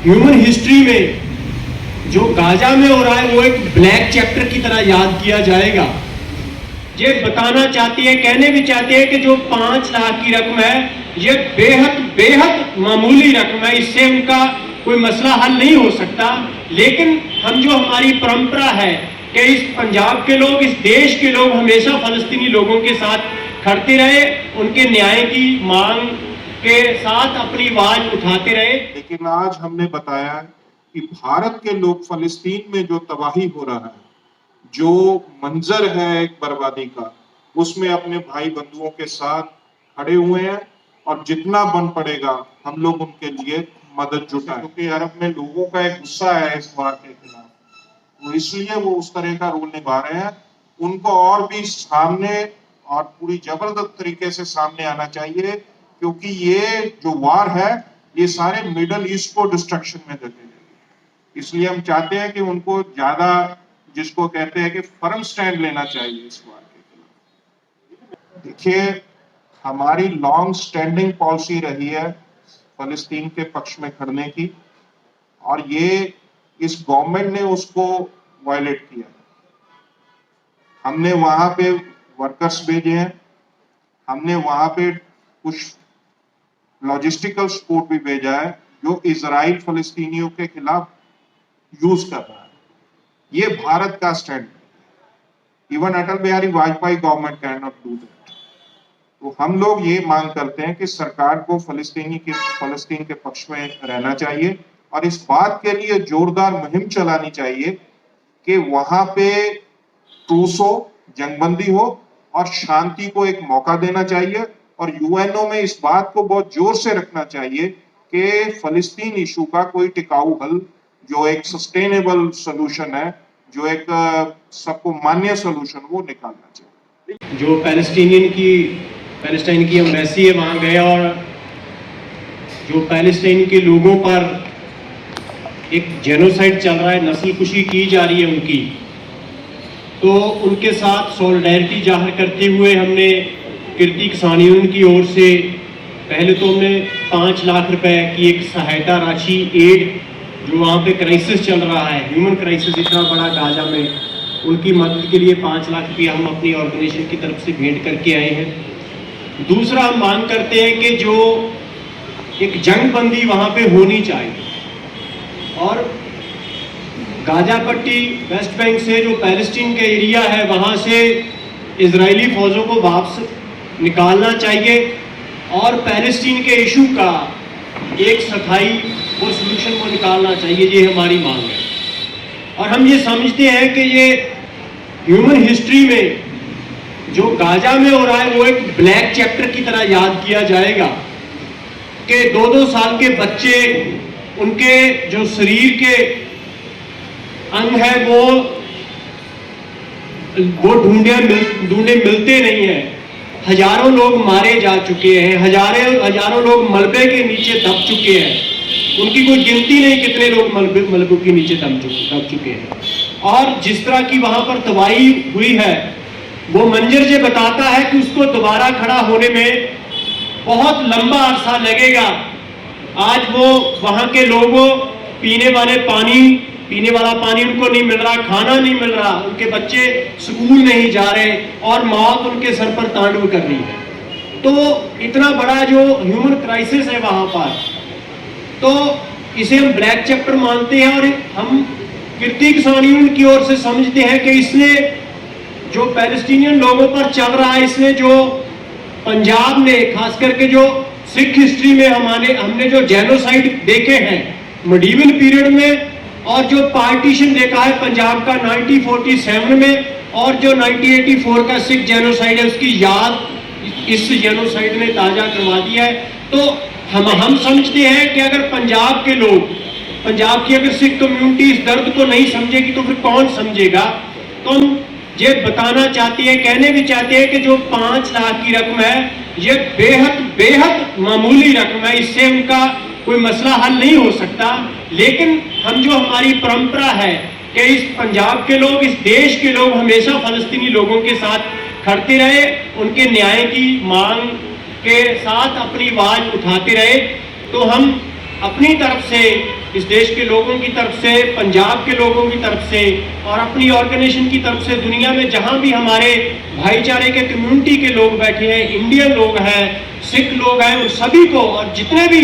Human history में जो Gaza में हो रहा है वो एक ब्लैक चैप्टर की तरह याद किया जाएगा। ये बताना चाहती है, कहने भी चाहते हैं कि जो 5 लाख की रकम है ये बेहद बेहद मामूली रकम है, इससे उनका कोई मसला हल नहीं हो सकता। लेकिन हम जो हमारी परंपरा है कि इस पंजाब के लोग, इस देश के लोग हमेशा फलस्तीनी लोगों के साथ खड़ते रहे, उनके न्याय की मांग के साथ अपनी आवाज उठाते रहे। लेकिन आज हमने बताया कि भारत के लोग फलस्तीन में जो तबाही हो रहा है, जो मंजर है एक बर्बादी का, उसमें अपने भाई बंधुओं के साथ खड़े हुए हैं और जितना बन पड़ेगा हम लोग उनके लिए मदद जुटाएं। क्योंकि अरब में लोगों का एक गुस्सा है इस वार के खिलाफ, तो इसलिए वो उस तरह का रोल निभा रहे हैं। उनको और भी सामने और पूरी जबरदस्त तरीके से सामने आना चाहिए, क्योंकि ये जो वार है ये सारे मिडल ईस्ट को डिस्ट्रक्शन में धकेलेगी। इसलिए हम चाहते हैं कि उनको ज्यादा, जिसको कहते हैं कि फर्म स्टैंड लेना चाहिए इस वार के खिलाफ। देखिए, हमारी लॉन्ग स्टैंडिंग पॉलिसी रही है फलस्तीन के पक्ष में खड़ने की, और ये इस गवर्नमेंट ने उसको वायलेट किया। हमने वहां पे वर्कर्स भेजे हैं, हमने वहां पे कुछ लॉजिस्टिकल सपोर्ट भी भेजा है जो इजराइल फलस्तीनियों के खिलाफ यूज कर रहा है। ये भारत का स्टैंड है। Even Atal Bihari Vajpayee government can not do that. तो हम लोग ये मांग करते हैं कि सरकार को फलस्तीन के पक्ष में रहना चाहिए और इस बात के लिए जोरदार मुहिम चलानी चाहिए कि वहां पे ट्रूस हो, जंगबंदी हो और शांति को एक मौका देना चाहिए। और यूएनओ में इस बात को बहुत जोर से रखना चाहिए कि फलस्तीन इशू का कोई टिकाऊ हल, जो एक सस्टेनेबल सोल्यूशन है, जो एक सबको मान्य सोल्यूशन, वो निकालना चाहिए। जो पैलेस्टाइन की एम्बेसी है वहां गए और जो पैलेस्टाइन के लोगों पर एक जेनोसाइड चल रहा है, नस्लकुशी की जा रही है उनकी, तो उनके साथ सॉलिडारिटी जाहिर करते हुए हमने कीर्ति किसान यूनियन की ओर से पहले तो हमने 5 लाख रुपए की एक सहायता राशि, एड, जो वहाँ पे क्राइसिस चल रहा है, ह्यूमन क्राइसिस इतना बड़ा गाजा में, उनकी मदद के लिए 5 लाख रुपया हम अपनी ऑर्गेनाइजेशन की तरफ से भेंट करके आए हैं। दूसरा, हम मांग करते हैं कि जो एक जंगबंदी वहाँ पे होनी चाहिए और गाजा पट्टी, वेस्ट बैंक से जो पैलेस्टीन के एरिया है वहाँ से इजरायली फौजों को वापस निकालना चाहिए और पैलेस्टीन के इशू का एक स्थायी वो सलूशन को निकालना चाहिए। ये हमारी मांग है और हम ये समझते हैं कि ये ह्यूमन हिस्ट्री में जो गाजा में हो रहा है वो एक ब्लैक चैप्टर की तरह याद किया जाएगा कि 2-2 साल के बच्चे, उनके जो शरीर के अंग है वो ढूंढे मिलते नहीं है। हजारों लोग मारे जा चुके हैं, हजारों लोग मलबे के नीचे दब चुके हैं, उनकी कोई गिनती नहीं कितने लोग मलबे के नीचे दब चुके हैं। और जिस तरह की वहां पर तबाही हुई है वो मंजर ये बताता है कि उसको दोबारा खड़ा होने में बहुत लंबा अरसा लगेगा। आज वो वहां के लोगों पीने वाला पानी उनको नहीं मिल रहा, खाना नहीं मिल रहा, उनके बच्चे स्कूल नहीं जा रहे और मौत उनके सर पर तांडव कर रही है। तो इतना बड़ा जो ह्यूमन क्राइसिस है वहां पर, तो इसे हम ब्लैक चैप्टर मानते हैं और हम कीर्ति किसान यूनियन की ओर से समझते हैं कि इसने जो पैलेस्टीनियन लोगों पर चल रहा है, इसने जो पंजाब ने, खास करके जो सिख हिस्ट्री में हमने जो जेनोसाइड देखे हैं मिडीवल पीरियड में और जो पार्टीशन देखा है पंजाब का 1947 में और जो 1984 का सिख जेनोसाइड है, उसकी याद इस जेनोसाइड ने ताजा करवा दिया है। तो हम समझते हैं कि अगर पंजाब के लोग, पंजाब की अगर सिख कम्युनिटी इस दर्द को नहीं समझेगी तो फिर कौन समझेगा। तो हम ये बताना चाहते हैं, कहने भी चाहते हैं कि जो 5 लाख की रकम है ये बेहद बेहद मामूली रकम है, इससे उनका कोई मसला हल नहीं हो सकता। लेकिन हम जो हमारी परंपरा है कि इस पंजाब के लोग, इस देश के लोग हमेशा फलस्तीनी लोगों के साथ खड़ते रहे, उनके न्याय की मांग के साथ अपनी आवाज उठाते रहे, तो हम अपनी तरफ से इस देश के लोगों की तरफ से, पंजाब के लोगों की तरफ से और अपनी ऑर्गेनाइजेशन की तरफ से दुनिया में जहां भी हमारे भाईचारे के कम्युनिटी के लोग बैठे हैं, इंडियन लोग हैं, सिख लोग हैं, उन सभी को और जितने भी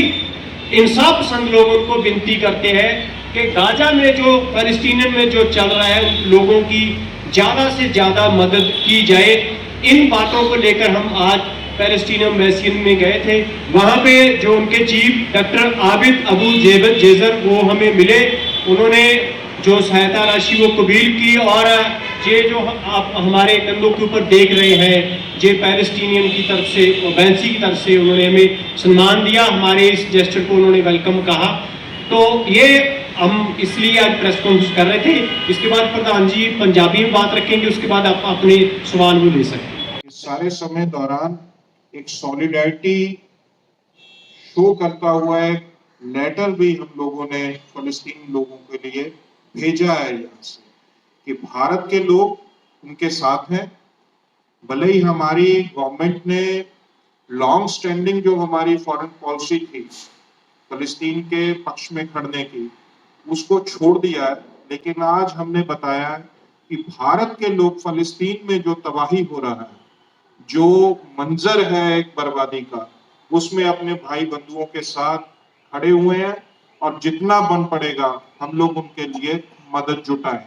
इंसाफ पसंद लोगों को विनती करते हैं कि गाजा में जो पैलेस्टीनियन में जो चल रहा है उन लोगों की ज़्यादा से ज़्यादा मदद की जाए। इन बातों को लेकर हम आज पैलेस्टीनियन एम्बेसी में गए थे। वहाँ पे जो उनके चीफ डॉक्टर आबिद अबू जेजर वो हमें मिले। उन्होंने जो सहायता राशि वो कबूल की और ये जो आप हमारे कंधों के ऊपर देख रहे हैं, ये पैलेस्टीनियन की तरफ से, एम्बेसी की तरफ से उन्होंने हमें सम्मान दिया, हमारे इस जेस्चर को उन्होंने वेलकम कहा। तो ये हम इसलिए आज प्रेस कॉन्फ्रेंस कर रहे थे। इसके बाद प्रधान जी पंजाबी में बात रखेंगे, उसके बाद आप अपने सवाल भी ले सकते हैं। इस सारे समय दौरान एक सॉलिडारिटी शो करता हुआ एक लेटर भी हम लोगों ने फलस्तीन लोगों के लिए भेजा है यहाँ से कि भारत के लोग उनके साथ हैं। भले ही हमारी गवर्नमेंट ने लॉन्ग स्टैंडिंग जो हमारी फॉरेन पॉलिसी थी फलस्तीन के पक्ष में खड़ने की, उसको छोड़ दिया है, लेकिन आज हमने बताया है कि भारत के लोग फलस्तीन में जो तबाही हो रहा है, जो मंजर है एक बर्बादी का, उसमें अपने भाई बंधुओं के साथ खड़े हुए हैं और जितना बन पड़ेगा हम लोग उनके लिए मदद जुटाएं।